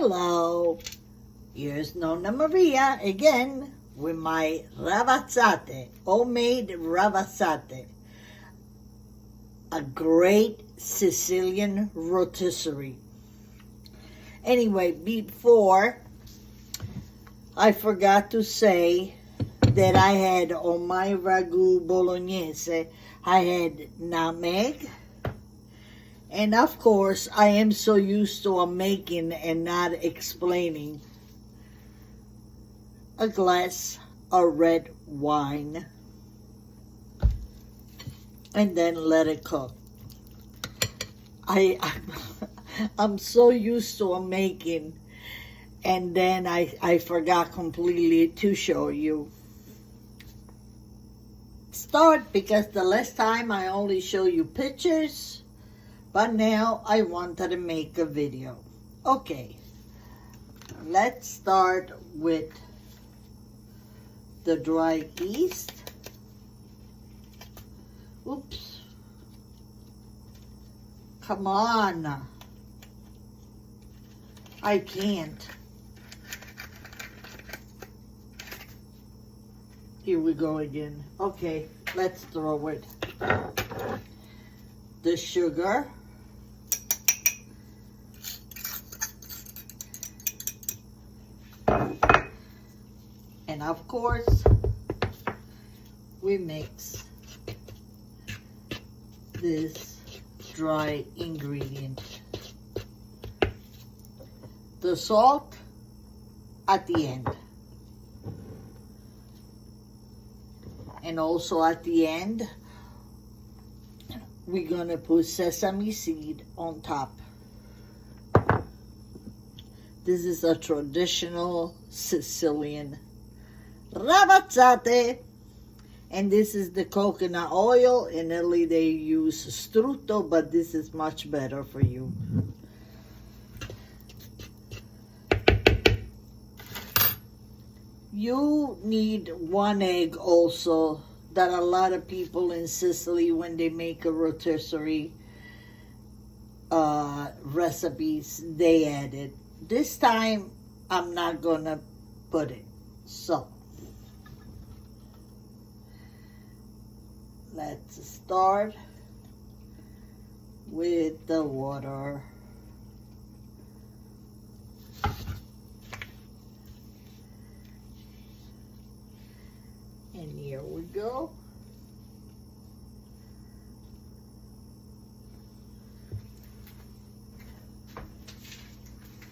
Hello, here's Nonna Maria again with my Ravazzate, homemade Ravazzate, a great Sicilian rotisserie. Anyway, before, I forgot to say that I had on my ragu bolognese, I had nutmeg. And of course, I am so used to making and not explaining, a glass of red wine. And then let it cook. I'm so used to making, and then I forgot completely to show you. Start, because the last time I only show you pictures, but now I wanted to make a video. Okay, let's start with the dry yeast. Oops. Come on. I can't. Here we go again. Okay, let's throw it. The sugar. And of course, we mix this dry ingredient. The salt at the end. And also at the end, we're gonna put sesame seed on top. This is a traditional Sicilian Ravazzate. And this is the coconut oil. In Italy they use strutto, but this is much better for you. You need 1 egg also, that a lot of people in Sicily, when they make a rotisserie recipes, they add it. This time, I'm not gonna put it. So, let's start with the water. And here we go.